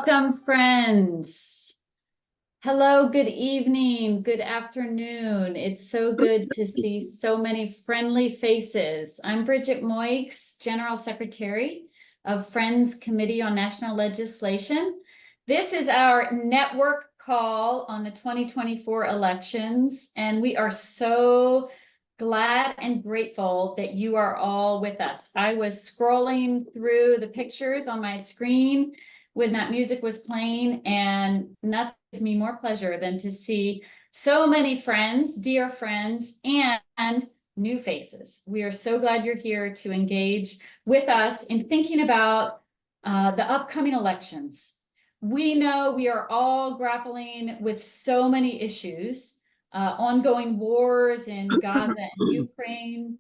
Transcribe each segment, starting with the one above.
Welcome, friends. Hello, good evening, good afternoon. It's so good to see so many friendly faces. I'm Bridget Moix, General Secretary of Friends Committee on National Legislation. This is our network call on the 2024 elections, and we are so glad and grateful that you are all with us. I was scrolling through the pictures on my screen when that music was playing, and nothing gives me more pleasure than to see so many friends, dear friends, and new faces. We are so glad you're here to engage with us in thinking about the upcoming elections. We know we are all grappling with so many issues, ongoing wars in Gaza and Ukraine,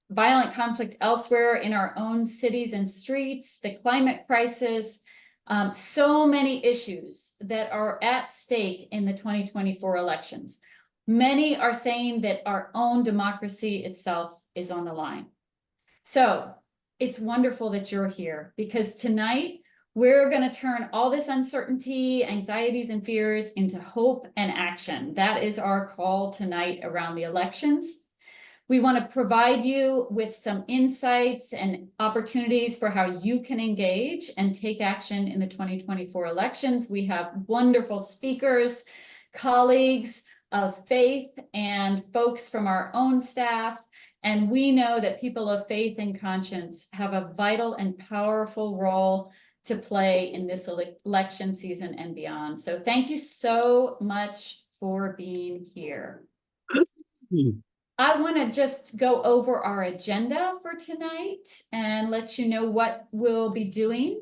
violent conflict elsewhere in our own cities and streets, the climate crisis, so many issues that are at stake in the 2024 elections. Many are saying that our own democracy itself is on the line. So it's wonderful that you're here, because tonight we're going to turn all this uncertainty, anxieties, and fears into hope and action. That is our call tonight around the elections. We want to provide you with some insights and opportunities for how you can engage and take action in the 2024 elections. We have wonderful speakers, colleagues of faith, and folks from our own staff. And we know that people of faith and conscience have a vital and powerful role to play in this election season and beyond. So thank you so much for being here. I want to just go over our agenda for tonight and let you know what we'll be doing.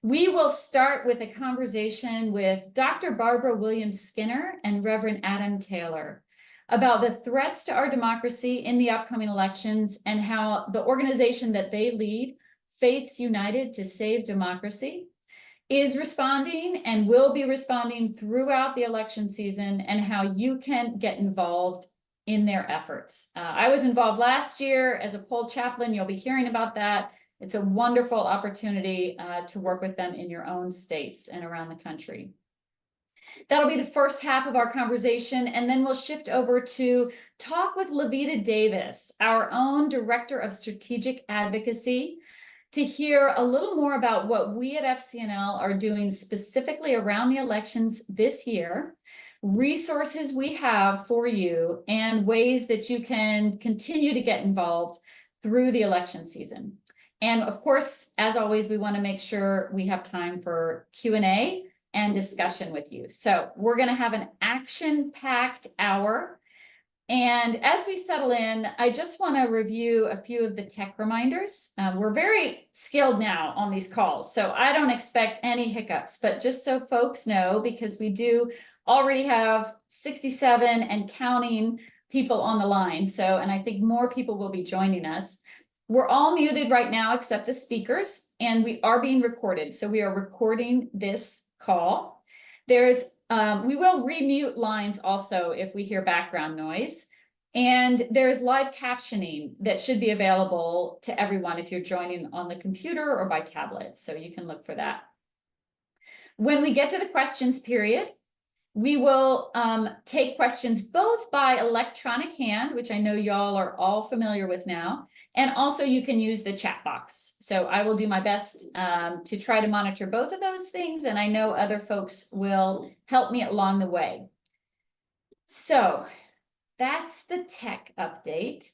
We will start with a conversation with Dr. Barbara Williams-Skinner and Reverend Adam Taylor about the threats to our democracy in the upcoming elections and how the organization that they lead, Faiths United to Save Democracy, is responding and will be responding throughout the election season, and how you can get involved in their efforts. I was involved last year as a poll chaplain. You'll be hearing about that. It's a wonderful opportunity to work with them in your own states and around the country. That'll be the first half of our conversation, and then we'll shift over to talk with LaVida Davis, our own Director of Strategic Advocacy, to hear a little more about what we at FCNL are doing specifically around the elections this year, resources we have for you, and ways that you can continue to get involved through the election season. And of course, as always, we want to make sure we have time for Q&A and discussion with you. So we're going to have an action-packed hour. And as we settle in, I just want to review a few of the tech reminders. We're very skilled now on these calls, so I don't expect any hiccups, but just so folks know, because we do already have 67 and counting people on the line. So, and I think more people will be joining us. We're all muted right now except the speakers, and we are being recorded. So we are recording this call. There's, we will remute lines also if we hear background noise. And there's live captioning that should be available to everyone if you're joining on the computer or by tablet. So you can look for that. When we get to the questions period, we will take questions both by electronic hand, which I know y'all are all familiar with now, and also you can use the chat box. So I will do my best to try to monitor both of those things, and I know other folks will help me along the way. So that's the tech update.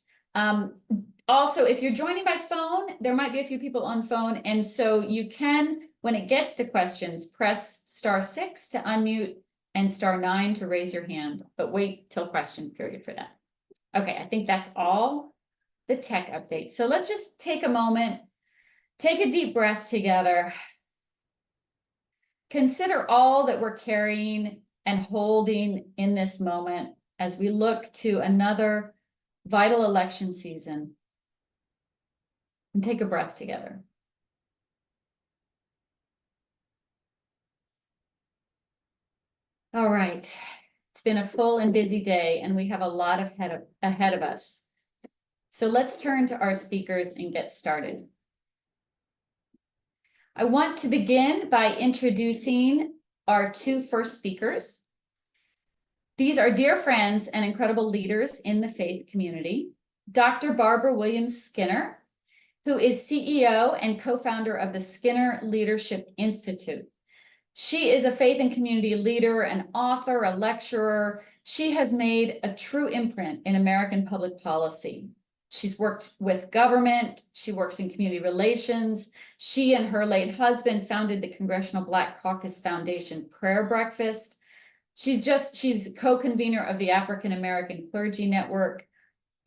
Also, if you're joining by phone, there might be a few people on phone, and so you can, when it gets to questions, press *6 to unmute and *9 to raise your hand, but wait till question period for that. Okay, I think that's all the tech update. So let's just take a moment, take a deep breath together. Consider all that we're carrying and holding in this moment as we look to another vital election season. And take a breath together. All right, it's been a full and busy day, and we have a lot ahead of us. So let's turn to our speakers and get started. I want to begin by introducing our two first speakers. These are dear friends and incredible leaders in the faith community. Dr. Barbara Williams-Skinner, who is CEO and co-founder of the Skinner Leadership Institute. She is a faith and community leader, an author, a lecturer. She has made a true imprint in American public policy. She's worked with government. She works in community relations. She and her late husband founded the Congressional Black Caucus Foundation Prayer Breakfast. She's co-convener of the African American Clergy Network.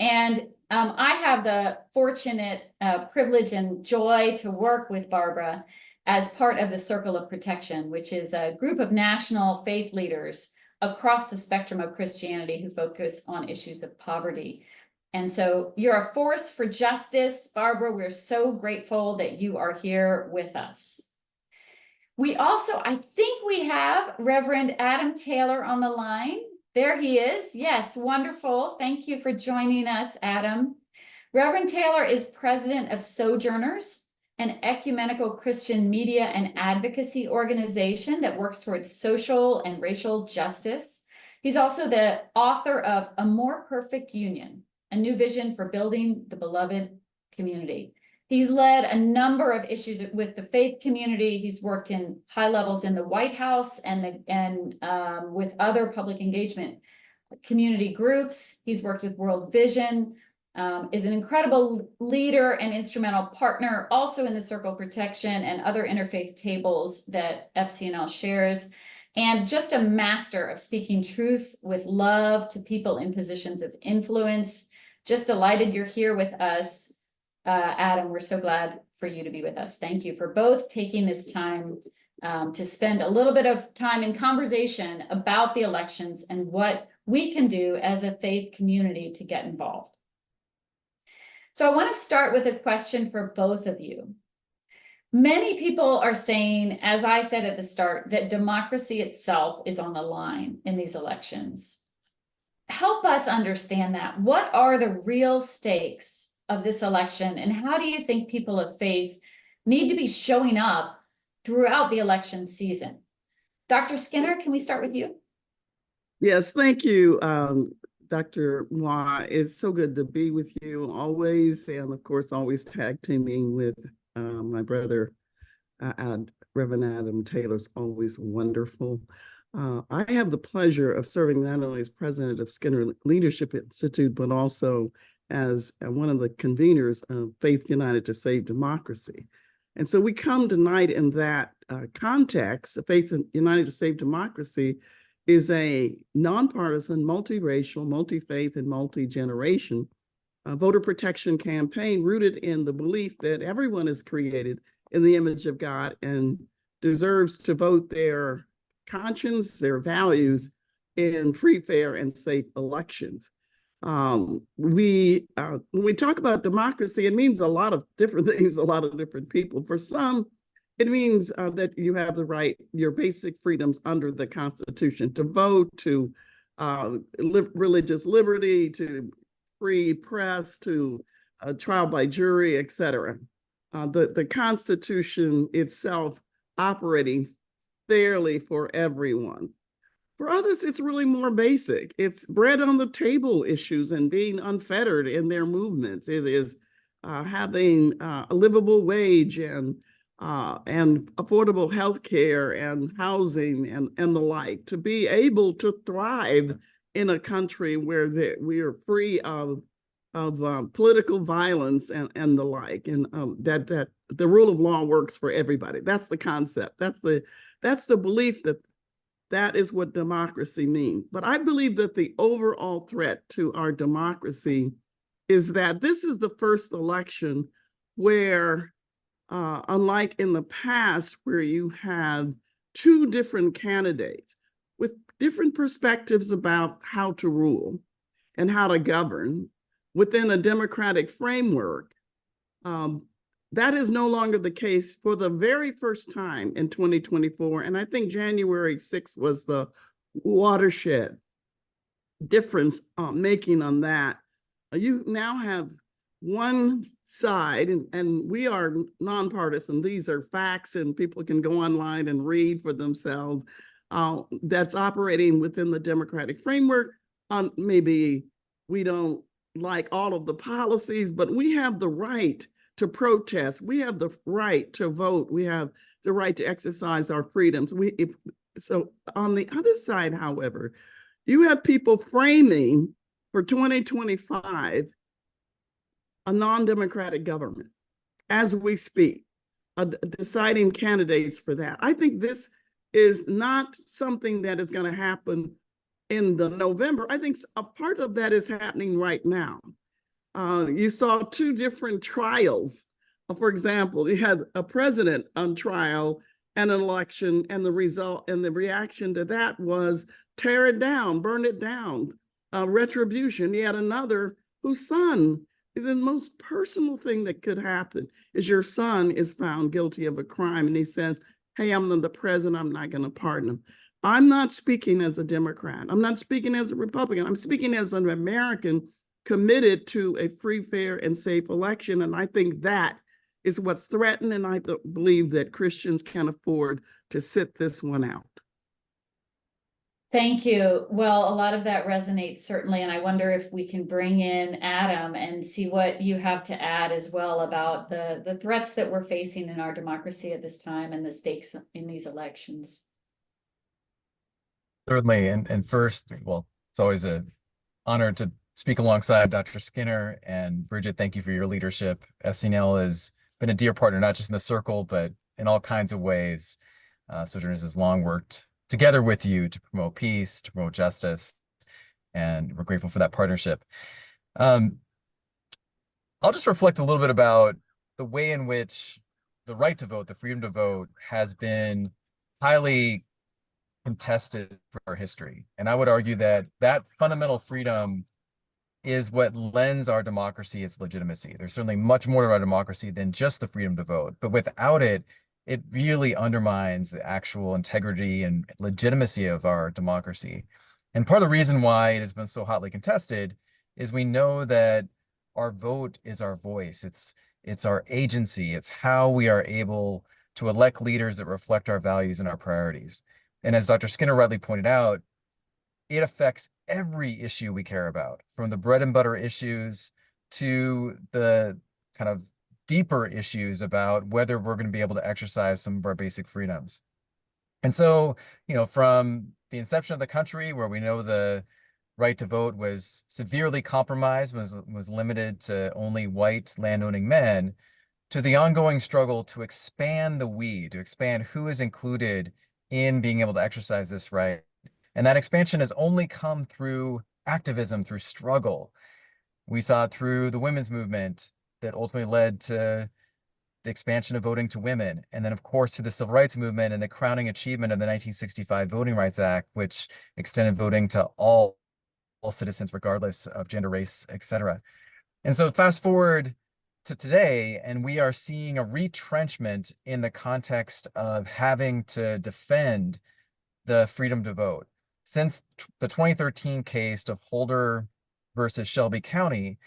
And I have the fortunate privilege and joy to work with Barbara as part of the Circle of Protection, which is a group of national faith leaders across the spectrum of Christianity who focus on issues of poverty. And so you're a force for justice, Barbara. We're so grateful that you are here with us. We also, I think we have Reverend Adam Taylor on the line. There he is. Yes, wonderful. Thank you for joining us, Adam. Reverend Taylor is president of Sojourners, an ecumenical Christian media and advocacy organization that works towards social and racial justice. He's also the author of A More Perfect Union, a new vision for building the beloved community. He's led a number of issues with the faith community. He's worked in high levels in the White House and with other public engagement community groups. He's worked with World Vision, is an incredible leader and instrumental partner also in the Circle Protection and other interfaith tables that FCNL shares, and just a master of speaking truth with love to people in positions of influence. Just delighted you're here with us. Adam, we're so glad for you to be with us. Thank you for both taking this time to spend a little bit of time in conversation about the elections and what we can do as a faith community to get involved. So I want to start with a question for both of you. Many people are saying, as I said at the start, that democracy itself is on the line in these elections. Help us understand that. What are the real stakes of this election, and how do you think people of faith need to be showing up throughout the election season? Dr. Skinner, can we start with you? Yes, thank you, Dr. Moix. It's so good to be with you always, and of course, always tag teaming with my brother, Reverend Adam Taylor's always wonderful. I have the pleasure of serving not only as president of Skinner Leadership Institute, but also as one of the conveners of Faith United to Save Democracy. And so we come tonight in that context. Faith United to Save Democracy is a nonpartisan, multiracial, multi-faith, and multi-generation voter protection campaign rooted in the belief that everyone is created in the image of God and deserves to vote their conscience, their values in free, fair, and safe elections. When we talk about democracy, it means a lot of different things, a lot of different people. For some, it means that you have the right, your basic freedoms under the Constitution to vote, to religious liberty, to free press, to trial by jury, et cetera. The Constitution itself operating fairly for everyone. For others, it's really more basic. It's bread on the table issues and being unfettered in their movements. It is having a livable wage and affordable health care and housing and the like, to be able to thrive in a country where we are free of political violence and the like, and that the rule of law works for everybody. That's the concept. That's the belief that is what democracy means. But I believe that the overall threat to our democracy is that this is the first election where, unlike in the past, where you have two different candidates with different perspectives about how to rule and how to govern within a democratic framework, that is no longer the case for the very first time in 2024. And I think January 6th was the watershed difference making on that. You now have one side, and we are nonpartisan. These are facts, and people can go online and read for themselves. That's operating within the democratic framework. Maybe we don't like all of the policies, but we have the right to protest. We have the right to vote. We have the right to exercise our freedoms. So on the other side, however, you have people framing for 2025 a non-democratic government as we speak, deciding candidates for that. I think this is not something that is going to happen in the November. I think a part of that is happening right now. You saw two different trials. For example, you had a president on trial and an election, and the result and the reaction to that was tear it down, burn it down, retribution. You had another whose son, the most personal thing that could happen is your son is found guilty of a crime, and he says, hey, I'm the president, I'm not going to pardon him. I'm not speaking as a Democrat. I'm not speaking as a Republican. I'm speaking as an American committed to a free, fair, and safe election. And I think that is what's threatened. And I believe that Christians can afford to sit this one out. Thank you. Well, a lot of that resonates certainly. And I wonder if we can bring in Adam and see what you have to add as well about the threats that we're facing in our democracy at this time and the stakes in these elections. Certainly. And first, well, it's always an honor to speak alongside Dr. Skinner and Bridget. Thank you for your leadership. FCNL has been a dear partner, not just in the circle, but in all kinds of ways. Sojourners has long worked together with you to promote peace, to promote justice, and we're grateful for that partnership. I'll just reflect a little bit about the way in which the right to vote, the freedom to vote, has been highly contested through our history. And I would argue that that fundamental freedom is what lends our democracy its legitimacy. There's certainly much more to our democracy than just the freedom to vote, but without it, it really undermines the actual integrity and legitimacy of our democracy. And part of the reason why it has been so hotly contested is we know that our vote is our voice. It's our agency. It's how we are able to elect leaders that reflect our values and our priorities. And as Dr. Skinner rightly pointed out, it affects every issue we care about, from the bread and butter issues to the kind of deeper issues about whether we're going to be able to exercise some of our basic freedoms. And so, from the inception of the country, where we know the right to vote was severely compromised, was limited to only white landowning men, to the ongoing struggle to expand the we, to expand who is included in being able to exercise this right. And that expansion has only come through activism, through struggle. We saw it through the women's movement that ultimately led to the expansion of voting to women. And then, of course, through the civil rights movement and the crowning achievement of the 1965 Voting Rights Act, which extended voting to all citizens, regardless of gender, race, etc. And so fast forward to today, and we are seeing a retrenchment in the context of having to defend the freedom to vote. Since the 2013 case of Holder versus Shelby County,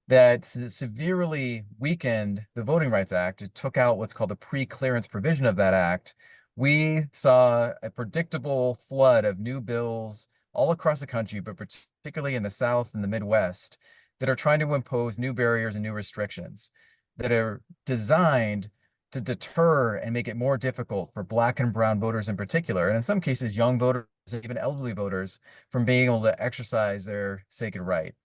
that severely weakened the Voting Rights Act. It took out what's called the pre-clearance provision of that act. We saw a predictable flood of new bills all across the country, but particularly in the South and the Midwest, that are trying to impose new barriers and new restrictions that are designed to deter and make it more difficult for Black and brown voters in particular, and in some cases, young voters, even elderly voters, from being able to exercise their sacred right.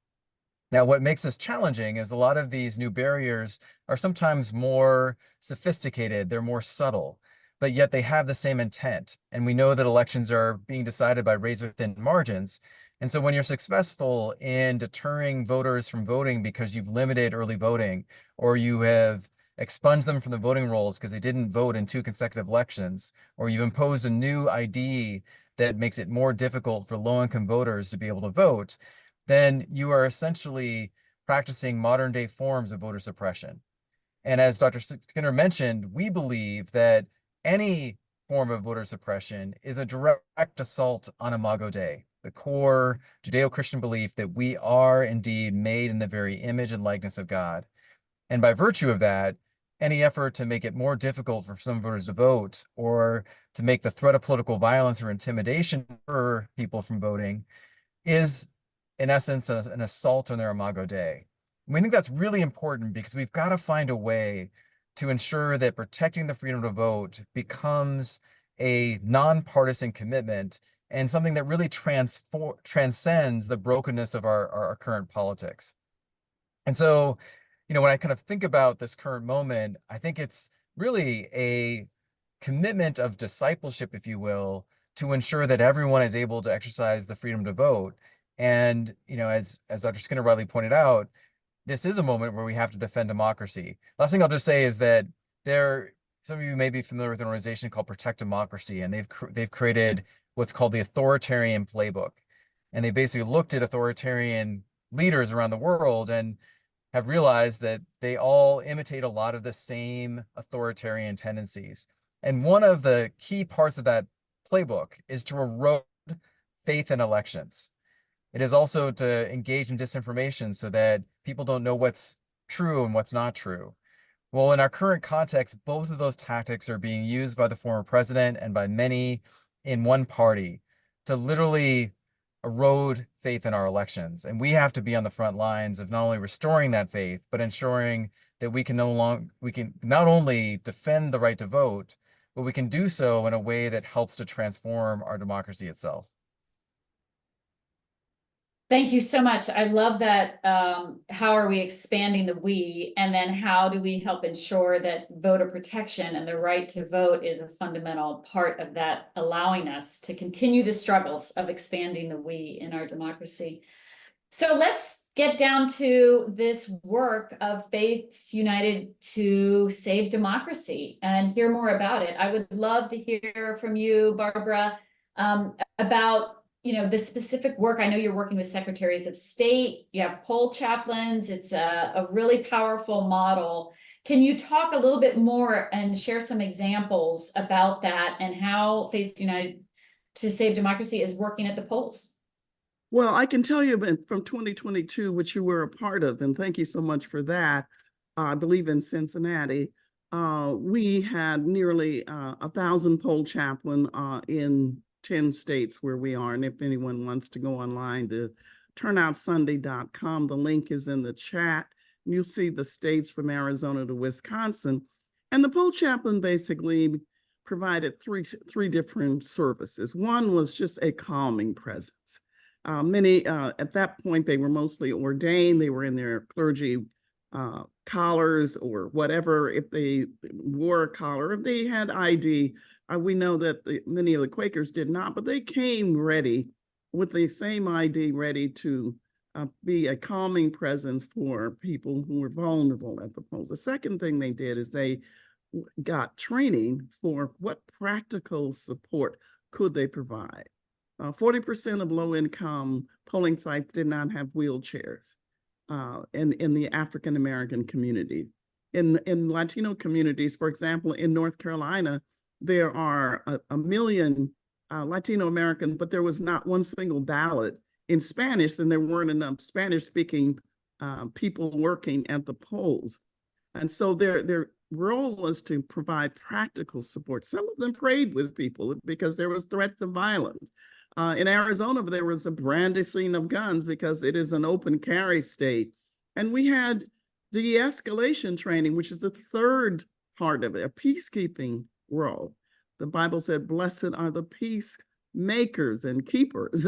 Now, what makes this challenging is a lot of these new barriers are sometimes more sophisticated, they're more subtle, but yet they have the same intent. And we know that elections are being decided by razor-thin margins. And so when you're successful in deterring voters from voting because you've limited early voting, or you have expunged them from the voting rolls because they didn't vote in 2 consecutive elections, or you've imposed a new ID that makes it more difficult for low-income voters to be able to vote, then you are essentially practicing modern day forms of voter suppression. And as Dr. Skinner mentioned, we believe that any form of voter suppression is a direct assault on Imago Dei, the core Judeo-Christian belief that we are indeed made in the very image and likeness of God. And by virtue of that, any effort to make it more difficult for some voters to vote or to make the threat of political violence or intimidation for people from voting is, in essence, an assault on their Imago Dei. And we think that's really important because we've got to find a way to ensure that protecting the freedom to vote becomes a nonpartisan commitment and something that really transcends the brokenness of our current politics. And so, when I kind of think about this current moment, I think it's really a commitment of discipleship, if you will, to ensure that everyone is able to exercise the freedom to vote. And, as Dr. Skinner rightly pointed out, this is a moment where we have to defend democracy. Last thing I'll just say is that some of you may be familiar with an organization called Protect Democracy, and they've created what's called the Authoritarian Playbook. And they basically looked at authoritarian leaders around the world and have realized that they all imitate a lot of the same authoritarian tendencies. And one of the key parts of that playbook is to erode faith in elections. It is also to engage in disinformation so that people don't know what's true and what's not true. Well, in our current context, both of those tactics are being used by the former president and by many in one party to literally erode faith in our elections. And we have to be on the front lines of not only restoring that faith, but ensuring that we can not only defend the right to vote, but we can do so in a way that helps to transform our democracy itself. Thank you so much. I love that. How are we expanding the we, and then how do we help ensure that voter protection and the right to vote is a fundamental part of that, allowing us to continue the struggles of expanding the we in our democracy. So let's get down to this work of Faiths United to Save Democracy and hear more about it. I would love to hear from you, Barbara, about the specific work. I know you're working with secretaries of state, you have poll chaplains. It's a really powerful model. Can you talk a little bit more and share some examples about that and how Faiths United to Save Democracy is working at the polls? Well, I can tell you from 2022, which you were a part of, and thank you so much for that. I believe in Cincinnati, we had nearly 1,000 poll chaplain in 10 states where we are. And if anyone wants to go online to turnoutsunday.com, the link is in the chat. You'll see the states from Arizona to Wisconsin. And the poll chaplain basically provided three different services. One was just a calming presence. Many, at that point, they were mostly ordained. They were in their clergy collars or whatever. If they wore a collar, if they had ID, we know that many of the Quakers did not, but they came ready with the same ID, ready to be a calming presence for people who were vulnerable at the polls. The second thing they did is they got training for what practical support could they provide. 40% of low-income polling sites did not have wheelchairs in the African-American community. In Latino communities, for example, in North Carolina, there are a million Latino Americans, but there was not one single ballot in Spanish, and there weren't enough Spanish-speaking people working at the polls. And so their role was to provide practical support. Some of them prayed with people because there was threats of violence. In Arizona, there was a brandishing of guns because it is an open carry state. And we had de-escalation training, which is the third part of it, a peacekeeping role. The Bible said, blessed are the peacemakers and keepers.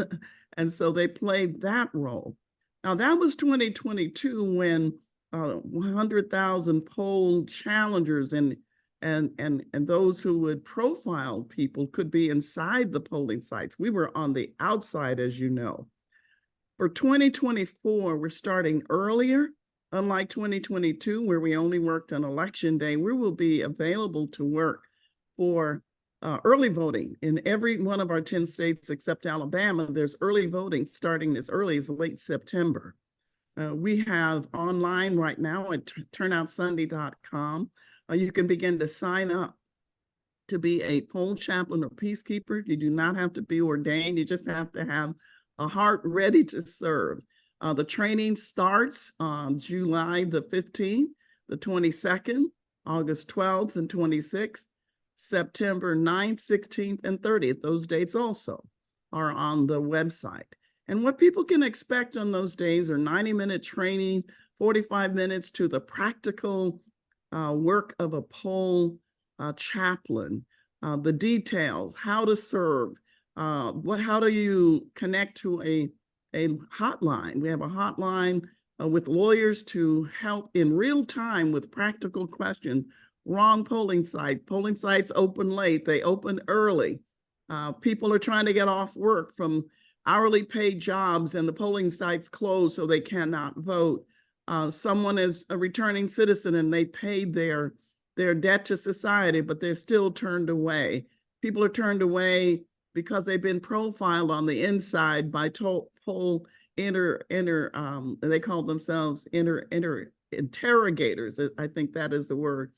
And so they played that role. Now that was 2022 when 100,000 poll challengers and those who would profile people could be inside the polling sites. We were on the outside, as you know. For 2024, we're starting earlier. Unlike 2022, where we only worked on election day, we will be available to work for early voting in every one of our 10 states except Alabama. There's early voting starting as early as late September. We have online right now at turnoutsunday.com. You can begin to sign up to be a poll chaplain or peacekeeper. You do not have to be ordained. You just have to have a heart ready to serve. The training starts on July the 15th, the 22nd, August 12th and 26th, September 9th, 16th, and 30th. Those dates also are on the website. And what people can expect on those days are 90-minute training, 45 minutes to the practical work of a poll chaplain, the details, how to serve, how do you connect to a hotline. We have a hotline with lawyers to help in real time with practical questions. Wrong polling sites open late, they open early. People are trying to get off work from hourly paid jobs and the polling sites closed so they cannot vote. Someone is a returning citizen and they paid their debt to society, but they're still turned away. People are turned away because they've been profiled on the inside by poll they call themselves interrogators. I think that is the word,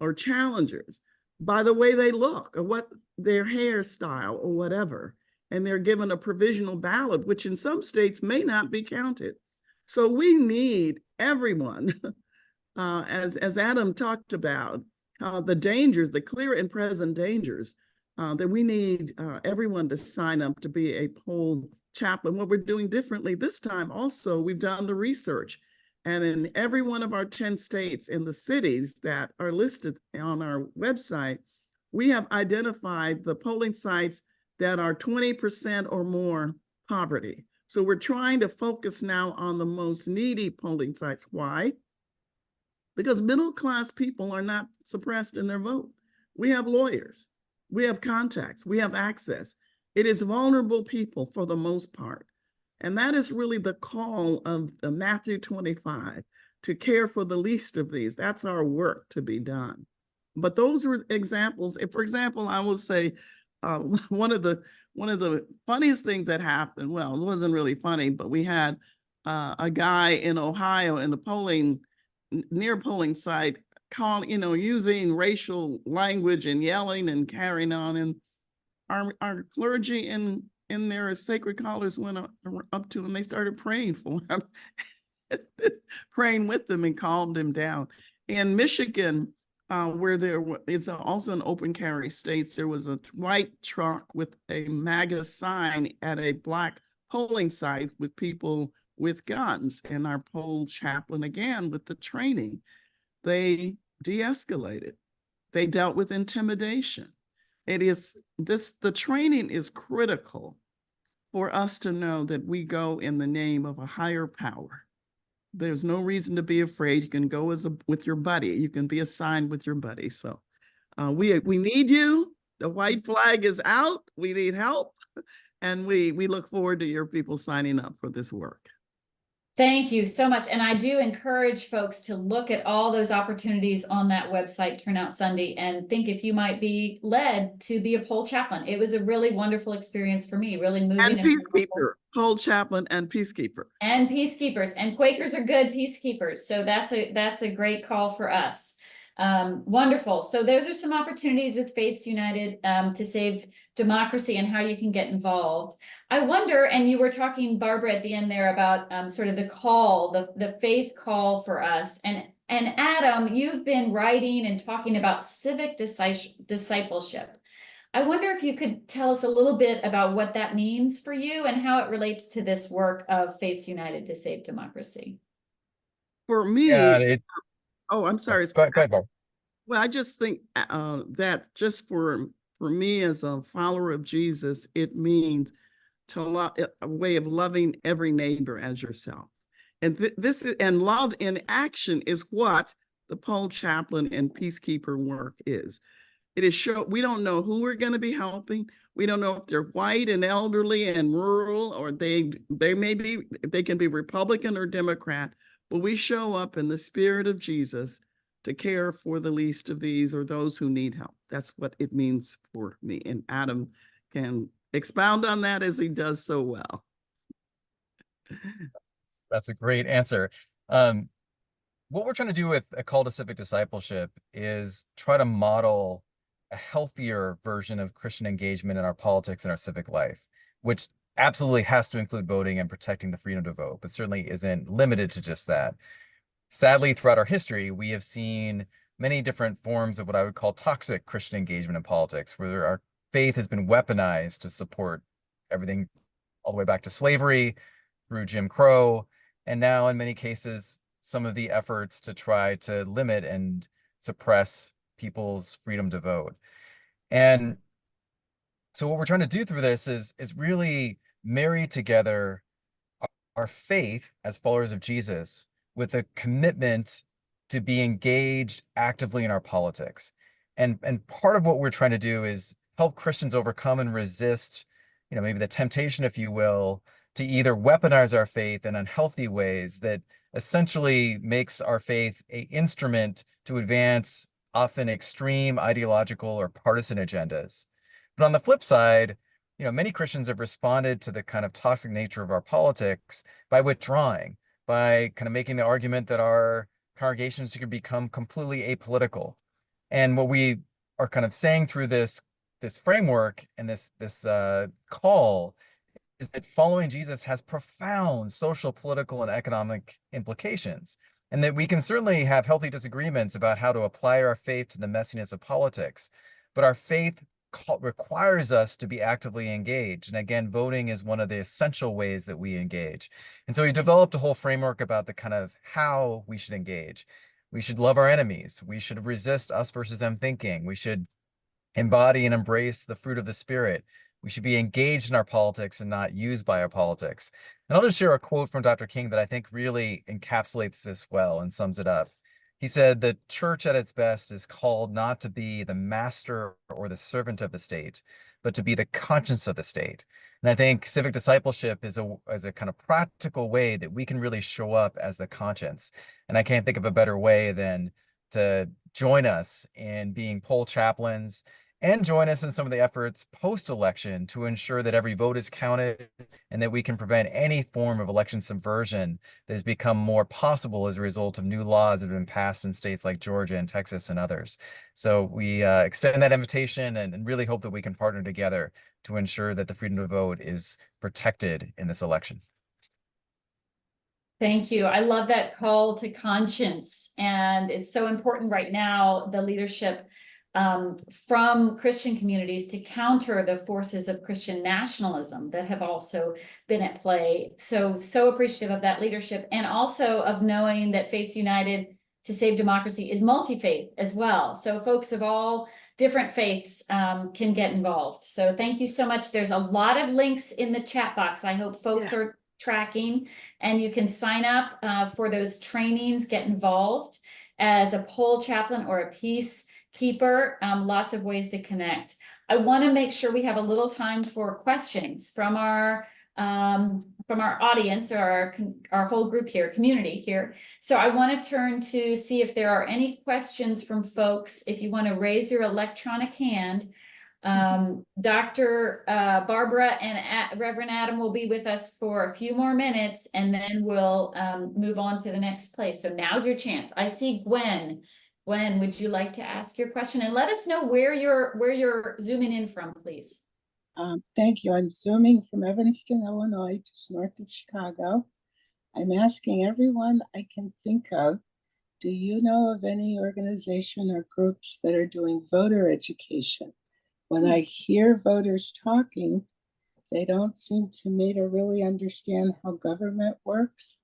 or challengers, by the way they look or what their hairstyle or whatever. And they're given a provisional ballot, which in some states may not be counted. So we need everyone, as Adam talked about, the dangers, the clear and present dangers, that we need everyone to sign up to be a poll chaplain. What we're doing differently this time also, we've done the research. And in every one of our 10 states in the cities that are listed on our website, we have identified the polling sites that are 20% or more poverty. So we're trying to focus now on the most needy polling sites. Why? Because middle-class people are not suppressed in their vote. We have lawyers, we have contacts, we have access. It is vulnerable people for the most part. And that is really the call of Matthew 25, to care for the least of these. That's our work to be done. But those are examples. If, for example, I will say one of the funniest things that happened, well, it wasn't really funny, but we had a guy in Ohio in the near polling site using racial language and yelling and carrying on. And our clergy in their sacred collars went up to him. They started praying for him, praying with them and calmed him down. In Michigan, where there is also an open carry states, there was a white truck with a MAGA sign at a Black polling site with people with guns. And our poll chaplain, again, with the training, they de-escalated. They dealt with intimidation. The training is critical for us to know that we go in the name of a higher power. There's no reason to be afraid. You can go with your buddy. You can be assigned with your buddy. So we need you. The white flag is out. We need help. And we look forward to your people signing up for this work. Thank you so much. And I do encourage folks to look at all those opportunities on that website, Turnout Sunday, and think if you might be led to be a poll chaplain. It was a really wonderful experience for me, really moving. And peacekeeper, poll chaplain and peacekeeper. And peacekeepers, and Quakers are good peacekeepers. So that's a great call for us. Wonderful. So those are some opportunities with Faiths United to save democracy and how you can get involved. I wonder, and you were talking, Barbara, at the end there about sort of the call, the faith call for us. And Adam, you've been writing and talking about civic discipleship. I wonder if you could tell us a little bit about what that means for you and how it relates to this work of Faiths United to Save Democracy. For me, I'm sorry. Go ahead, Bob. Well, I just think that just for me as a follower of Jesus, it means a way of loving every neighbor as yourself. And and love in action is what the poll chaplain and peacekeeper work is. It is we don't know who we're going to be helping. We don't know if they're white and elderly and rural, or they can be Republican or Democrat, but we show up in the spirit of Jesus to care for the least of these or those who need help. That's what it means for me. And Adam can expound on that as he does so well. That's a great answer. What we're trying to do with a call to civic discipleship is try to model a healthier version of Christian engagement in our politics and our civic life, which absolutely has to include voting and protecting the freedom to vote, but certainly isn't limited to just that. Sadly, throughout our history, we have seen many different forms of what I would call toxic Christian engagement in politics, where our faith has been weaponized to support everything all the way back to slavery, through Jim Crow, and now in many cases, some of the efforts to try to limit and suppress people's freedom to vote. And so what we're trying to do through this is really marry together our faith as followers of Jesus with a commitment to be engaged actively in our politics. And part of what we're trying to do is help Christians overcome and resist, maybe the temptation, if you will, to either weaponize our faith in unhealthy ways that essentially makes our faith an instrument to advance often extreme ideological or partisan agendas. But on the flip side, many Christians have responded to the kind of toxic nature of our politics by withdrawing, by kind of making the argument that our congregations could become completely apolitical. And what we are kind of saying through this framework and this call is that following Jesus has profound social, political, and economic implications, and that we can certainly have healthy disagreements about how to apply our faith to the messiness of politics, but our faith requires us to be actively engaged. And again, voting is one of the essential ways that we engage. And so we developed a whole framework about the kind of how we should engage. We should love our enemies. We should resist us versus them thinking. We should embody and embrace the fruit of the Spirit. We should be engaged in our politics and not used by our politics. And I'll just share a quote from Dr. King that I think really encapsulates this well and sums it up. He said, "The church at its best is called not to be the master or the servant of the state, but to be the conscience of the state." And I think civic discipleship is a kind of practical way that we can really show up as the conscience. And I can't think of a better way than to join us in being poll chaplains and join us in some of the efforts post-election to ensure that every vote is counted and that we can prevent any form of election subversion that has become more possible as a result of new laws that have been passed in states like Georgia and Texas and others. So we extend that invitation and really hope that we can partner together to ensure that the freedom to vote is protected in this election. Thank you. I love that call to conscience. And it's so important right now, the leadership from Christian communities to counter the forces of Christian nationalism that have also been at play. So appreciative of that leadership, and also of knowing that Faiths United to Save Democracy is multi-faith as well. So folks of all different faiths can get involved. So thank you so much. There's a lot of links in the chat box. I hope folks are tracking, and you can sign up for those trainings, get involved as a poll chaplain or a peacekeeper. Lots of ways to connect. I want to make sure we have a little time for questions from our audience, or our whole group here, community here. So I want to turn to see if there are any questions from folks. If you want to raise your electronic hand, Dr. Barbara and Reverend Adam will be with us for a few more minutes, and then we'll move on to the next place. So now's your chance. I see Gwen. Gwen, would you like to ask your question? And let us know where you're zooming in from, please. Thank you. I'm zooming from Evanston, Illinois, just north of Chicago. I'm asking everyone I can think of, do you know of any organization or groups that are doing voter education? When I hear voters talking, they don't seem to me to really understand how government works.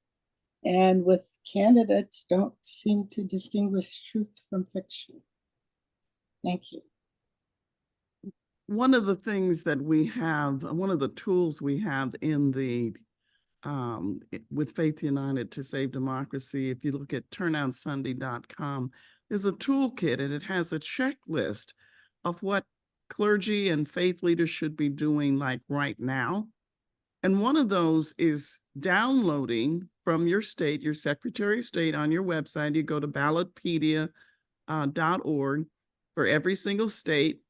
And with candidates, don't seem to distinguish truth from fiction. Thank you. One of the things that we have, one of the tools we have in the with Faith United to Save Democracy, if you look at turnoutsunday.com, there's a toolkit, and it has a checklist of what clergy and faith leaders should be doing like right now. And one of those is downloading from your state, your Secretary of State, on your website. You go to ballotpedia.org for every single state,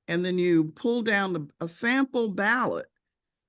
and then you pull down a sample ballot.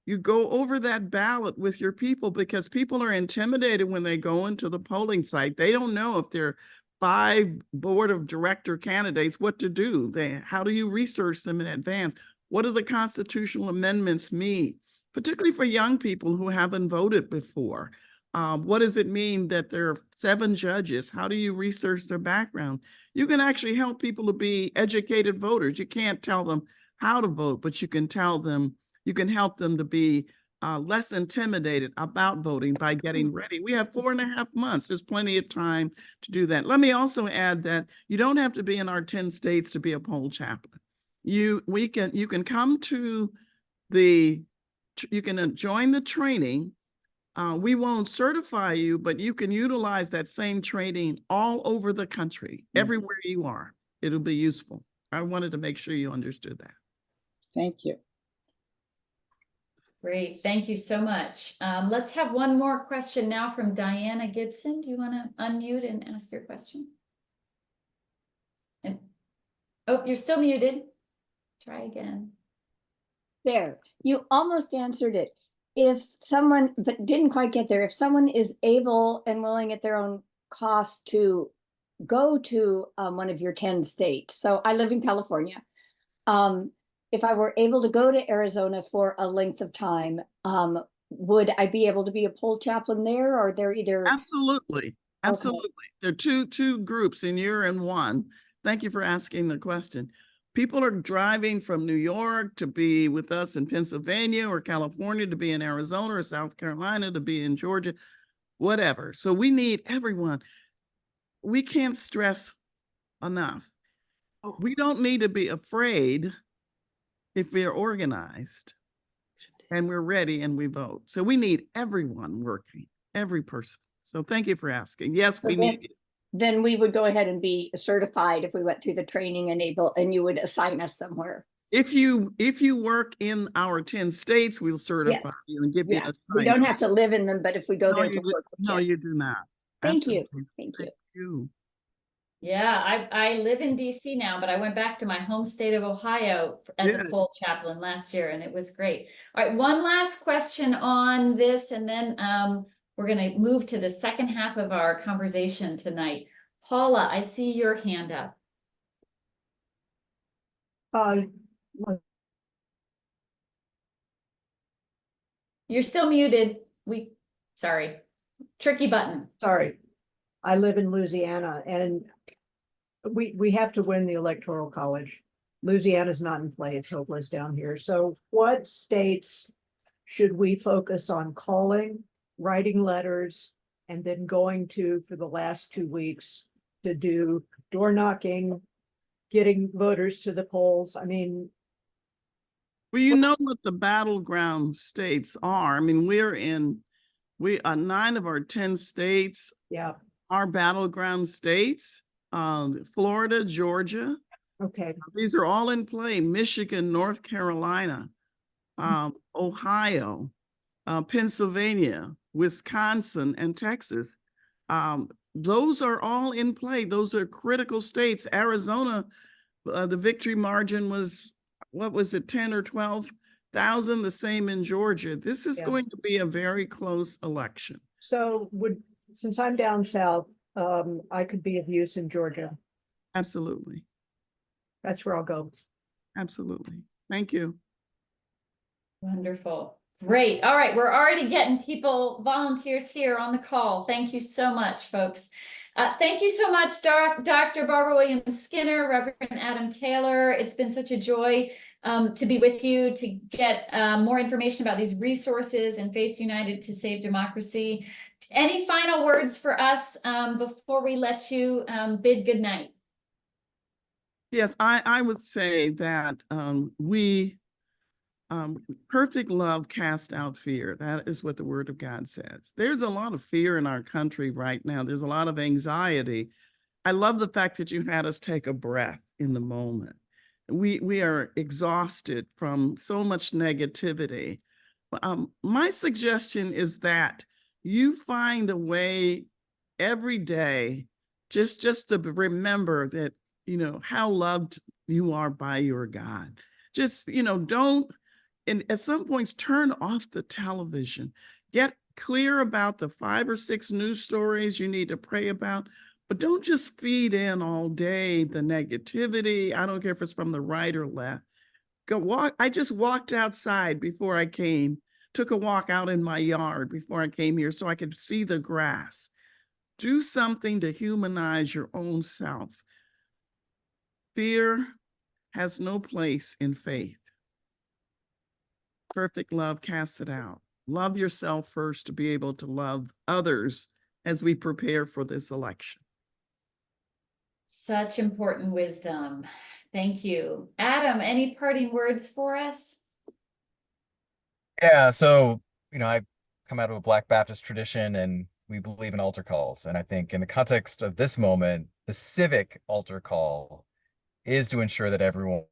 You go over that ballot with your people, because people are intimidated when they go into the polling site. They don't know if there are 5 board of director candidates, what to do. How do you research them in advance? What do the constitutional amendments mean? particularly for young people who haven't voted before. What does it mean that there are 7 judges? How do you research their background? You can actually help people to be educated voters. You can't tell them how to vote, but you can help them to be less intimidated about voting by getting ready. We have 4.5 months. There's plenty of time to do that. Let me also add that you don't have to be in our 10 states to be a poll chaplain. You can come to you can join the training. We won't certify you, but you can utilize that same training all over the country, everywhere you are. It'll be useful. I wanted to make sure you understood that. Thank you. Great, thank you so much. Let's have one more question now from Diana Gibson. Do you want to unmute and ask your question? Oh, you're still muted. Try again. There, you almost answered it. If someone, but didn't quite get there, if someone is able and willing at their own cost to go to one of your 10 states. So I live in California. If I were able to go to Arizona for a length of time, would I be able to be a poll chaplain there, or they're either? Absolutely. Absolutely. Okay. There are two groups and you're in one. Thank you for asking the question. People are driving from New York to be with us in Pennsylvania or California, to be in Arizona or South Carolina, to be in Georgia, whatever. So we need everyone. We can't stress enough. We don't need to be afraid if we're organized and we're ready and we vote. So we need everyone working, every person. So thank you for asking. Yes, we need it. Then we would go ahead and be certified if we went through the training and you would assign us somewhere. If you work in our 10 states, we'll certify you and give you a We don't have to live in them, but if we go there to work. No, you do not. Thank you. Thank you. Yeah, I live in DC now, but I went back to my home state of Ohio as a poll chaplain last year, and it was great. All right, one last question on this, and then we're going to move to the second half of our conversation tonight. Paula, I see your hand up. You're still muted. Sorry, tricky button. Sorry, I live in Louisiana, and we have to win the Electoral College. Louisiana's not in play. It's hopeless down here. So what states should we focus on calling, writing letters, and then going to for the last 2 weeks to do door knocking, getting voters to the polls? I mean, well, you know what the battleground states are. I mean, we are 9 of our 10 states. Yeah. Are battleground states. Florida, Georgia. Okay. These are all in play. Michigan, North Carolina, Ohio, Pennsylvania, Wisconsin, and Texas. Those are all in play. Those are critical states. Arizona, the victory margin was, what was it, 10 or 12,000, the same in Georgia. This is going to be a very close election. So since I'm down south, I could be of use in Georgia. Absolutely. That's where I'll go. Absolutely. Thank you. Wonderful. Great. All right. We're already getting volunteers here on the call. Thank you so much, folks. Thank you so much, Dr. Barbara Williams-Skinner, Reverend Adam Taylor. It's been such a joy to be with you, to get more information about these resources and Faiths United to Save Democracy. Any final words for us before we let you bid good night? Yes, I would say that perfect love casts out fear. That is what the Word of God says. There's a lot of fear in our country right now. There's a lot of anxiety. I love the fact that you had us take a breath in the moment. We are exhausted from so much negativity. My suggestion is that you find a way every day just to remember that, you know, how loved you are by your God. Just, you know, and at some points, turn off the television. Get clear about the 5 or 6 news stories you need to pray about, but don't just feed in all day the negativity. I don't care if it's from the right or left. Go walk. I just walked outside before I came took a walk out in my yard before I came here so I could see the grass. Do something to humanize your own self. Fear has no place in faith. Perfect love casts it out. Love yourself first to be able to love others as we prepare for this election. Such important wisdom. Thank you. Adam, any parting words for us? Yeah, so, I come out of a Black Baptist tradition and we believe in altar calls. And I think in the context of this moment, the civic altar call is to ensure that everyone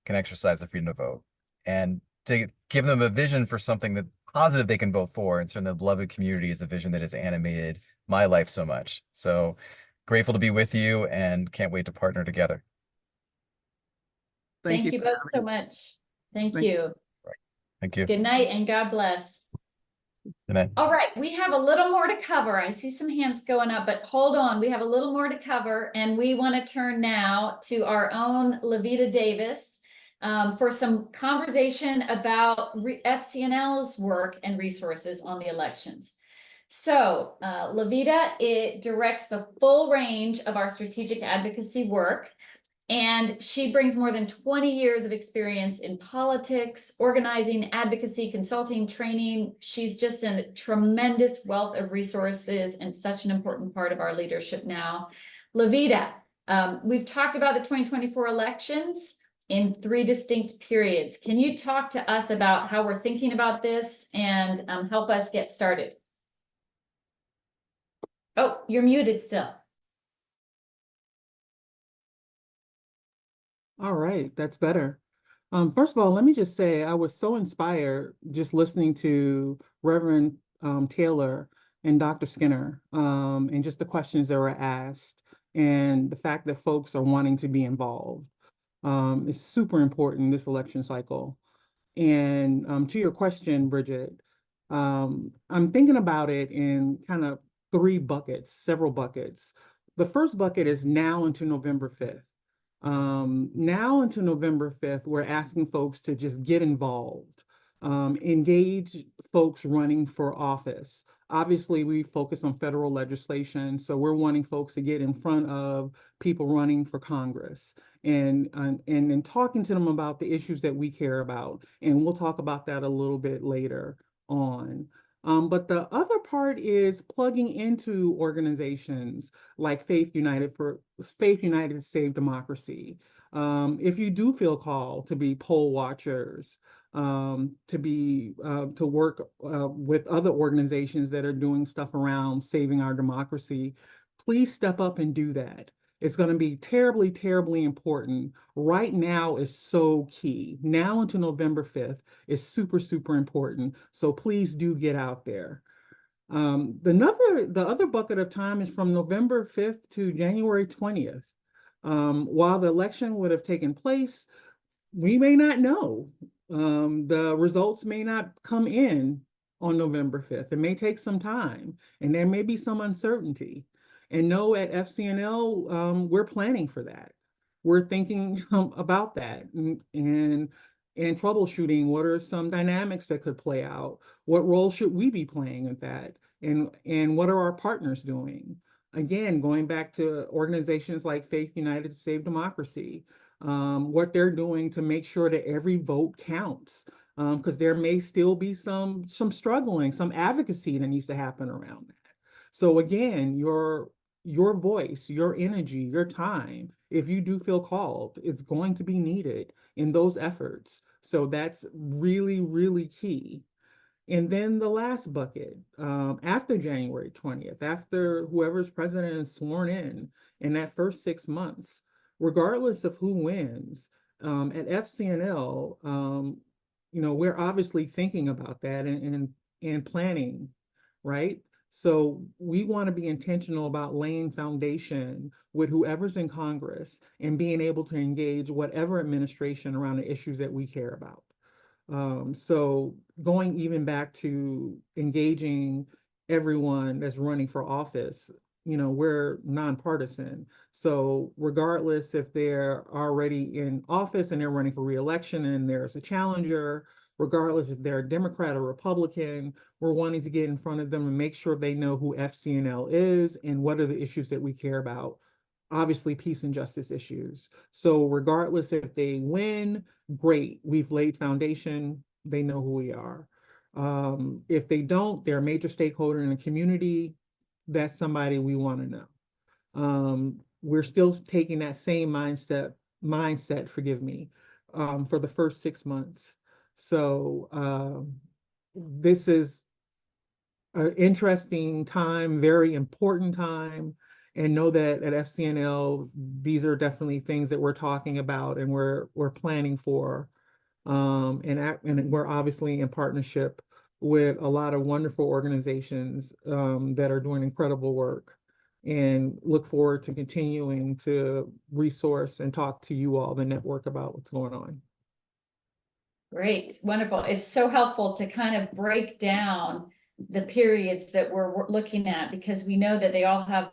can exercise the freedom to vote and to give them a vision for something that positive they can vote for. And certainly the beloved community is a vision that has animated my life so much. So grateful to be with you and can't wait to partner together. Thank you for both having so me. much. Thank Thank you. Thank you. Good night and God bless. Good night. All right, we have a little more to cover. I see some hands going up, but hold on. We have a little more to cover, and we want to turn now to our own LaVida Davis for some conversation about FCNL's work and resources on the elections. So LaVida, it directs the full range of our strategic advocacy work. And she brings more than 20 years of experience in politics, organizing, advocacy, consulting, training. She's just a tremendous wealth of resources and such an important part of our leadership now. LaVida, we've talked about the 2024 elections in 3 distinct periods. Can you talk to us about how we're thinking about this and help us get started? Oh, you're muted still. All right, that's better. First of all, let me just say I was so inspired just listening to Reverend Taylor and Dr. Skinner and just the questions that were asked and the fact that folks are wanting to be involved. Is super important this election cycle. And to your question, Bridget, I'm thinking about it in kind of 3 buckets, several buckets. The first bucket is now into November 5th. Now into November 5th, we're asking folks to just get involved, engage folks running for office. Obviously, we focus on federal legislation, so we're wanting folks to get in front of people running for Congress and talking to them about the issues that we care about. And we'll talk about that a little bit later on. But the other part is plugging into organizations like Faith United to Save Democracy. If you do feel called to be poll watchers, to work with other organizations that are doing stuff around saving our democracy, please step up and do that. It's going to be terribly, terribly important. Right now is so key. Now into November 5th is super, super important. So please do get out there. The other bucket of time is from November 5th to January 20th. While the election would have taken place, we may not know. The results may not come in on November 5th. It may take some time, and there may be some uncertainty. And no, at FCNL, we're planning for that. We're thinking about that and troubleshooting what are some dynamics that could play out. What role should we be playing with that? And what are our partners doing? Again, going back to organizations like Faith United to Save Democracy, what they're doing to make sure that every vote counts, because there may still be some struggling, some advocacy that needs to happen around that. So again, your voice, your energy, your time, if you do feel called, it's going to be needed in those efforts. So that's really, really key. And then the last bucket, after January 20th, after whoever's president is sworn in that first 6 months, regardless of who wins, at FCNL, we're obviously thinking about that and planning, right? So we want to be intentional about laying foundation with whoever's in Congress and being able to engage whatever administration around the issues that we care about. So going even back to engaging everyone that's running for office, we're nonpartisan. So regardless if they're already in office and they're running for re-election and there's a challenger, regardless if they're a Democrat or Republican. We're wanting to get in front of them and make sure they know who FCNL is and what are the issues that we care about. Obviously, peace and justice issues. So regardless if they win, great, we've laid foundation, they know who we are. If they don't, they're a major stakeholder in the community, that's somebody we want to know. We're still taking that same mindset, forgive me, for the first 6 months. So this is an interesting time, very important time, and know that at FCNL, these are definitely things that we're talking about and we're planning for. And we're obviously in partnership with a lot of wonderful organizations that are doing incredible work, and look forward to continuing to resource and talk to you all, the network, about what's going on. Great, wonderful. It's so helpful to kind of break down the periods that we're looking at, because we know that they all have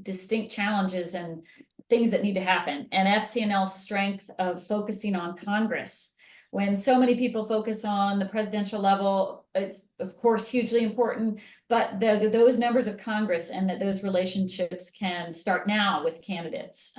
distinct challenges and things that need to happen. And FCNL's strength of focusing on Congress, when so many people focus on the presidential level, it's of course hugely important, but those members of Congress, and that those relationships can start now with candidates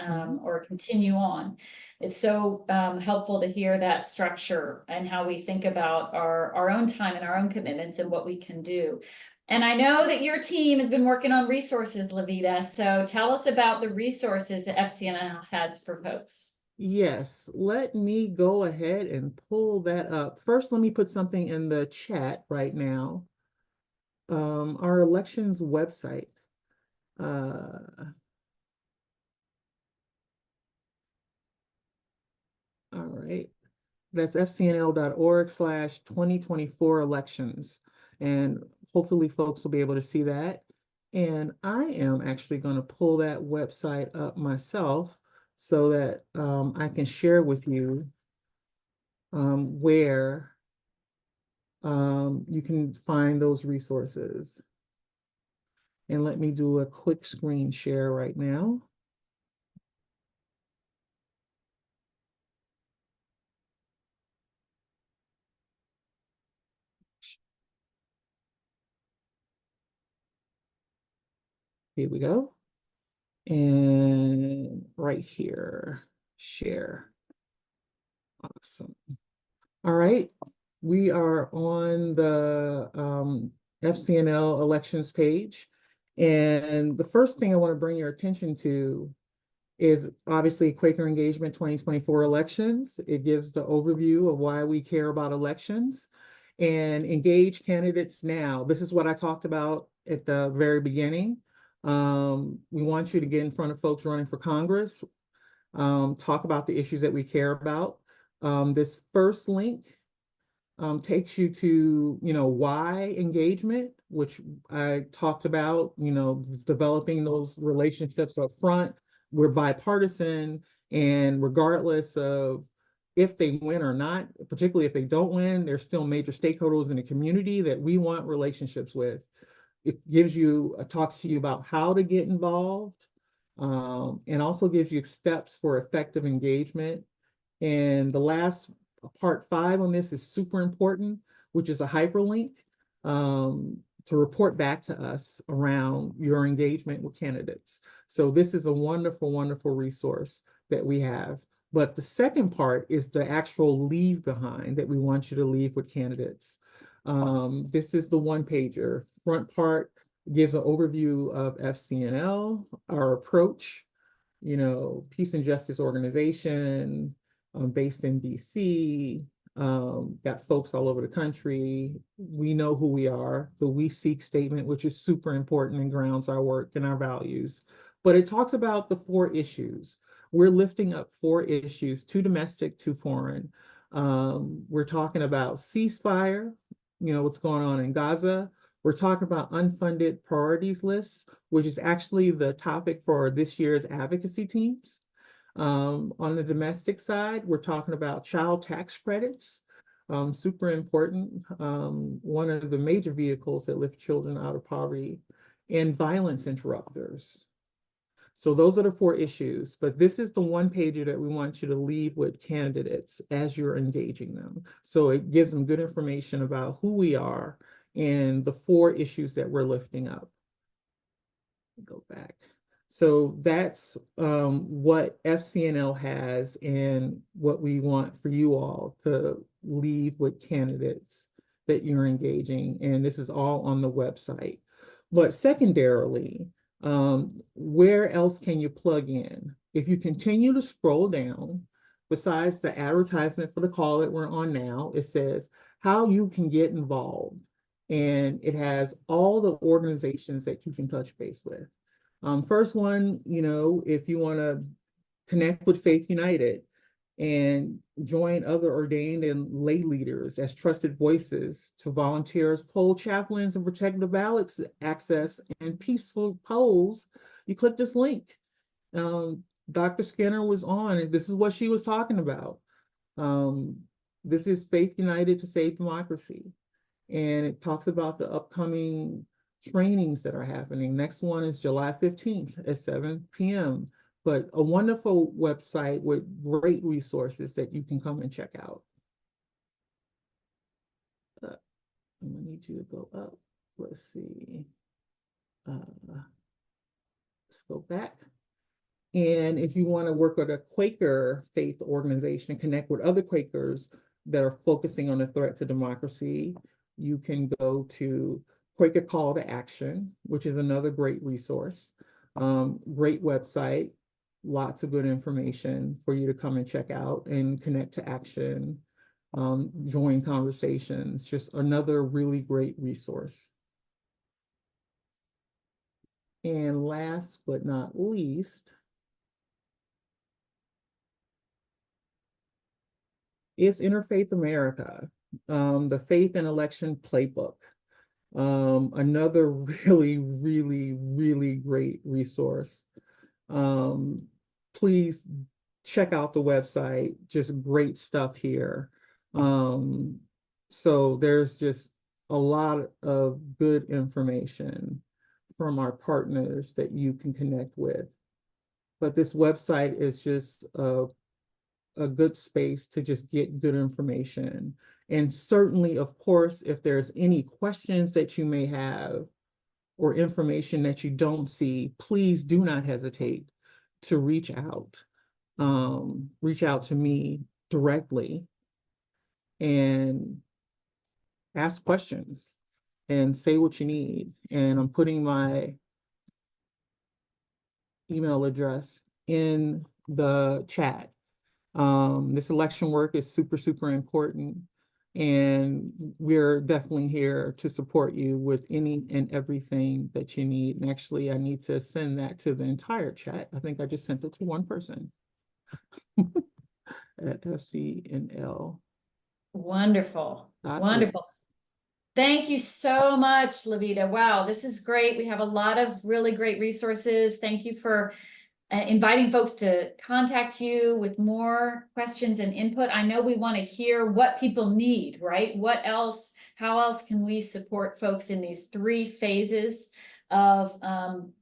or continue on. It's so helpful to hear that structure and how we think about our own time and our own commitments and what we can do. And I know that your team has been working on resources, LaVida. So tell us about the resources that FCNL has for folks. Yes, let me go ahead and pull that up. First, let me put something in the chat right now. Our elections website. All right, that's fcnl.org/2024 elections. And hopefully folks will be able to see that. And I am actually going to pull that website up myself so that I can share with you where you can find those resources. And let me do a quick screen share right now. Here we go. And right here, share. Awesome. All right, we are on the FCNL elections page. And the first thing I want to bring your attention to is obviously Quaker Engagement 2024 elections. It gives the overview of why we care about elections and engage candidates now. This is what I talked about at the very beginning. We want you to get in front of folks running for Congress, talk about the issues that we care about. This first link takes you to, why engagement, which I talked about, developing those relationships up front. We're bipartisan, and regardless of if they win or not, particularly if they don't win, there's still major stakeholders in the community that we want relationships with. It gives you, talks to you about how to get involved, and also gives you steps for effective engagement. And the last part 5 on this is super important, which is a hyperlink to report back to us around your engagement with candidates. So this is a wonderful, wonderful resource that we have. But the second part is the actual leave behind that we want you to leave with candidates. This is the one-pager. Front part gives an overview of FCNL, our approach, peace and justice organization, based in DC, got folks all over the country. We know who we are, the we seek statement, which is super important and grounds our work and our values. But it talks about the 4 issues. We're lifting up 4 issues, 2 domestic, 2 foreign. We're talking about ceasefire, what's going on in Gaza. We're talking about unfunded priorities lists, which is actually the topic for this year's advocacy teams. On the domestic side, we're talking about child tax credits, super important, one of the major vehicles that lift children out of poverty, and violence interrupters. So those are the 4 issues, but this is the one pager that we want you to leave with candidates as you're engaging them. So it gives them good information about who we are and the 4 issues that we're lifting up. Go back. So that's what FCNL has and what we want for you all to leave with candidates that you're engaging. And this is all on the website. But secondarily, where else can you plug in? If you continue to scroll down, besides the advertisement for the call that we're on now, it says how you can get involved. And it has all the organizations that you can touch base with. First one, you know, if you want to connect with Faith United and join other ordained and lay leaders as trusted voices to volunteer as poll chaplains and protect the ballot access and peaceful polls, you click this link. Dr. Skinner was on, and this is what she was talking about. This is Faith United to Save Democracy. And it talks about the upcoming trainings that are happening. Next one is July 15th at 7 p.m. But a wonderful website with great resources that you can come and check out. I'm gonna need you to go up. Let's see. Let's go back. And if you want to work with a Quaker faith organization and connect with other Quakers that are focusing on the threat to democracy, you can go to Quaker Call to Action, which is another great resource. Great website, lots of good information for you to come and check out and connect to action, join conversations, just another really great resource. And last but not least, is Interfaith America, the Faith and Election Playbook. Another really, really, really great resource. Please check out the website, just great stuff here. So there's just a lot of good information from our partners that you can connect with. But this website is just a good space to just get good information. And certainly, of course, if there's any questions that you may have or information that you don't see, please do not hesitate to reach out. Reach out to me directly and ask questions and say what you need. And I'm putting my email address in the chat. This election work is super, super important. And we're definitely here to support you with any and everything that you need. And actually, I need to send that to the entire chat. I think I just sent it to one person at FCNL. Wonderful, wonderful. Thank you so much, LaVida. Wow, this is great. We have a lot of really great resources. Thank you for inviting folks to contact you with more questions and input. I know we want to hear what people need, right? What else, how else can we support folks in these 3 phases of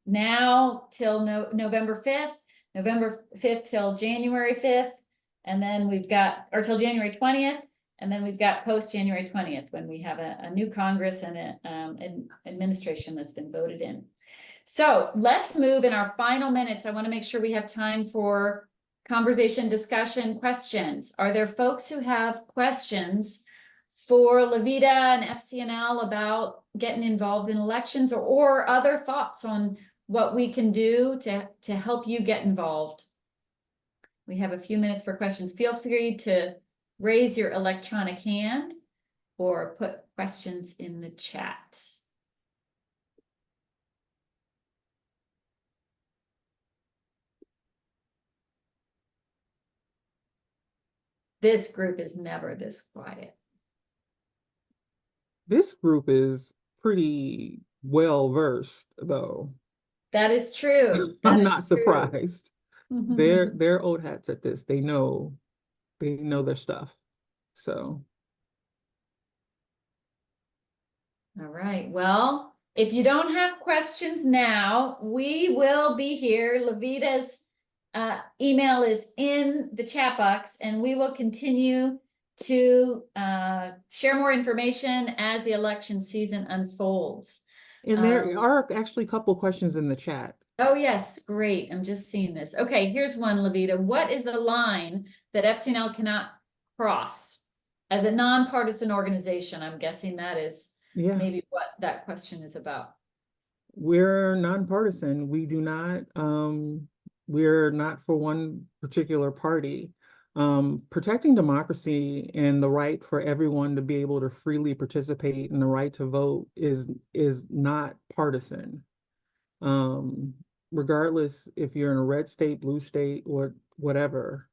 now till November 5th, November 5th till January 5th, and then we've got, or till January 20th, and then we've got post January 20th when we have a new Congress and an administration that's been voted in. So let's move in our final minutes. I want to make sure we have time for conversation, discussion, questions. Are there folks who have questions for LaVida and FCNL about getting involved in elections, or other thoughts on what we can do to help you get involved? We have a few minutes for questions. Feel free to raise your electronic hand or put questions in the chat. This group is never this quiet. This group is pretty well versed, though. That is true. I'm not surprised. They're old hats at this. They know their stuff. So. All right. Well, if you don't have questions now, we will be here. LaVida's email is in the chat box, and we will continue to share more information as the election season unfolds. And there are actually a couple questions in the chat. Oh, yes, great. I'm just seeing this. Okay, here's one, LaVida. What is the line that FCNL cannot cross? As a nonpartisan organization, I'm guessing that is maybe what that question is about. We're nonpartisan. We do not, we're not for one particular party. Protecting democracy and the right for everyone to be able to freely participate and the right to vote is not partisan. Regardless if you're in a red state, blue state, or whatever,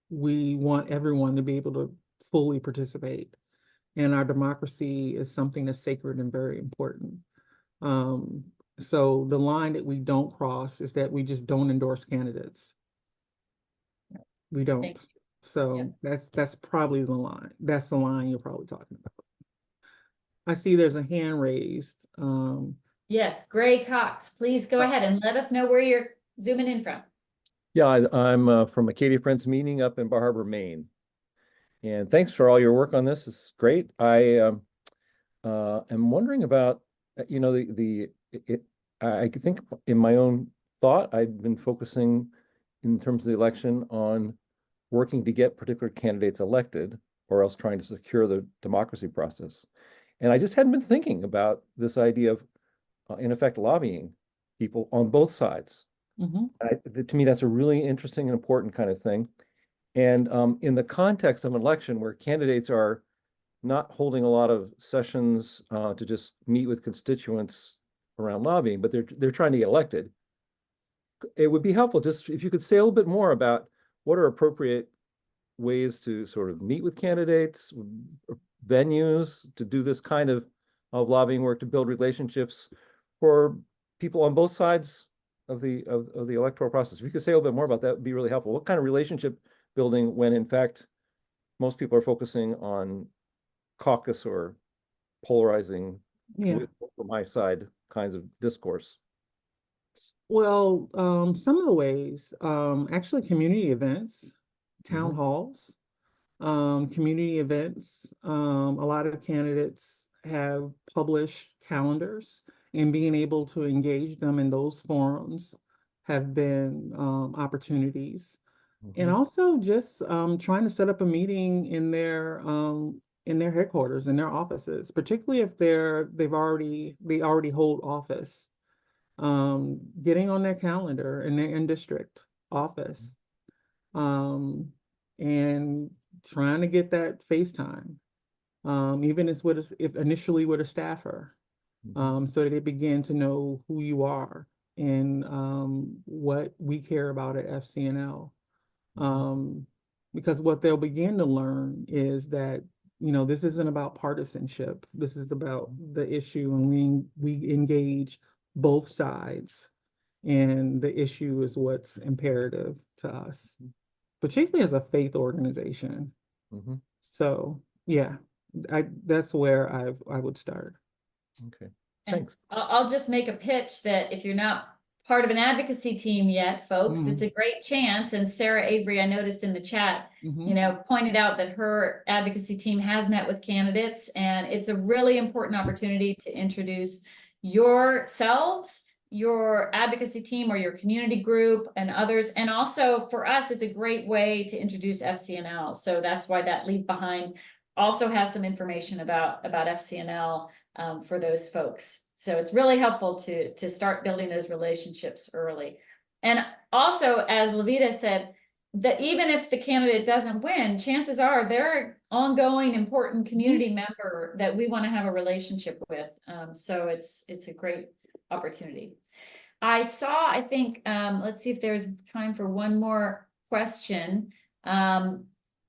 we want everyone to be able to fully participate. And our democracy is something that's sacred and very important. So the line that we don't cross is that we just don't endorse candidates. We don't. So that's probably the line. That's the line you're probably talking about. I see there's a hand raised. Yes, Gray Cox, please go ahead and let us know where you're zooming in from. Yeah, I'm from Acadia Friends meeting up in Bar Harbor, Maine. And thanks for all your work on this. It's great. I am wondering about, you know, I think in my own thought, I've been focusing in terms of the election on working to get particular candidates elected, or else trying to secure the democracy process. And I just hadn't been thinking about this idea of, in effect, lobbying people on both sides. To me, that's a really interesting and important kind of thing. And in the context of an election where candidates are not holding a lot of sessions to just meet with constituents around lobbying, but they're trying to get elected, it would be helpful just if you could say a little bit more about what are appropriate ways to sort of meet with candidates, venues to do this kind of lobbying work, to build relationships for people on both sides of the electoral process. If you could say a little bit more about that, would be really helpful. What kind of relationship building when in fact most people are focusing on caucus or polarizing from my side kinds of discourse? Well, some of the ways, actually community events, town halls, community events. A lot of candidates have published calendars, and being able to engage them in those forums have been opportunities. And also just trying to set up a meeting in their headquarters, in their offices, particularly if they already hold office. Getting on their calendar in their in-district office, and trying to get that FaceTime, even if initially with a staffer, so that they begin to know who you are and what we care about at FCNL. Because what they'll begin to learn is that, you know, this isn't about partisanship. This is about the issue, and we engage both sides, and the issue is what's imperative to us, particularly as a faith organization. So yeah, that's where I would start. Okay, thanks. I'll just make a pitch that if you're not part of an advocacy team yet, folks, it's a great chance. And Sarah Avery, I noticed in the chat, you know, pointed out that her advocacy team has met with candidates, and it's a really important opportunity to introduce yourselves, your advocacy team or your community group, and others. And also for us, it's a great way to introduce FCNL. So that's why that Leave Behind also has some information about FCNL for those folks. So it's really helpful to start building those relationships early. And also, as LaVida said, that even if the candidate doesn't win, chances are they're an ongoing important community member that we want to have a relationship with. So it's a great opportunity. I think, let's see if there's time for one more question.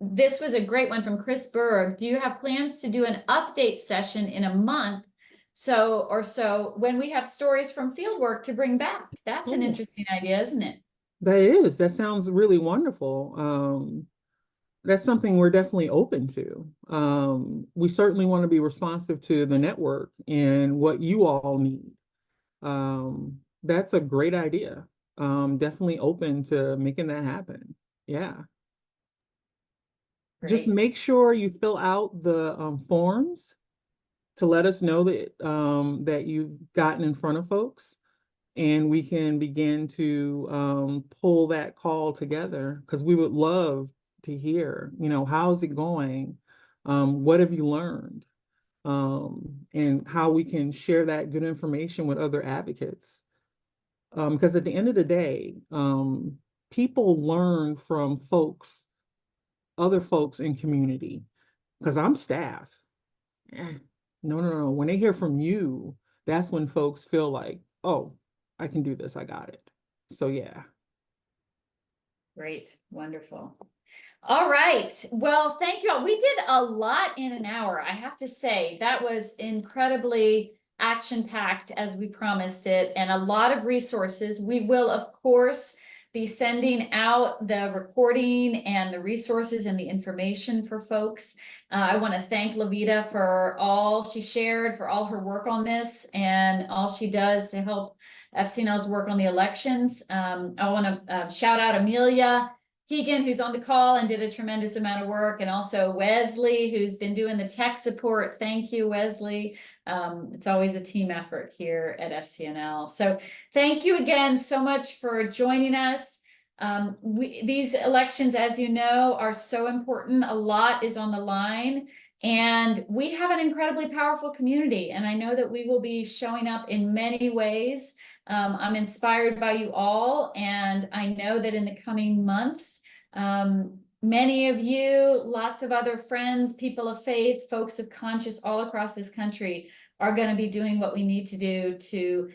This was a great one from Chris Berg. Do you have plans to do an update session in a month or so when we have stories from fieldwork to bring back? That's an interesting idea, isn't it? That sounds really wonderful. that's something we're definitely open to. We certainly want to be responsive to the network and what you all need. That's a great idea. Definitely open to making that happen. Yeah. Just Great. make sure you fill out the forms to let us know that that you've gotten in front of folks, and we can begin to pull that call together, because we would love to hear, how's it going? What have you learned? And how we can share that good information with other advocates. Because at the end of the day, people learn from other folks in community, because I'm staff. No. When they hear from you, that's when folks feel like, oh, I can do this. I got it. So yeah. Great. Wonderful. All right. Well, thank you all. We did a lot in an hour. I have to say that was incredibly action-packed, as we promised it, and a lot of resources. We will, of course, be sending out the recording and the resources and the information for folks. I want to thank LaVida for all she shared, for all her work on this, and all she does to help FCNL's work on the elections. I want to shout out Amelia Keegan, who's on the call and did a tremendous amount of work, and also Wesley, who's been doing the tech support. Thank you, Wesley. It's always a team effort here at FCNL. So thank you again so much for joining us. These elections, as you know, are so important. A lot is on the line, and we have an incredibly powerful community. And I know that we will be showing up in many ways. I'm inspired by you all, and I know that in the coming months, many of you, lots of other friends, people of faith, folks of conscience all across this country are going to be doing what we need to do to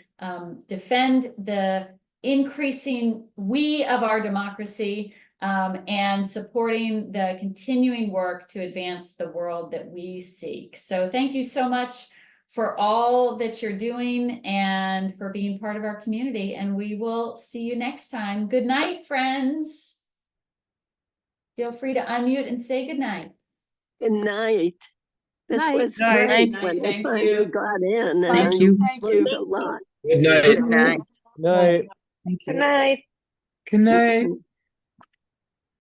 defend the increasing we of our democracy, and supporting the continuing work to advance the world that we seek. So thank you so much for all that you're doing and for being part of our community. And we will see you next time. Good night, friends. Feel free to unmute and say good night. Good night. This Night. was Night. great Night. when I Thank finally you. got in, and Thank I you. learned a lot. Good night. Good night. Night. Thank you. Good night. Good night.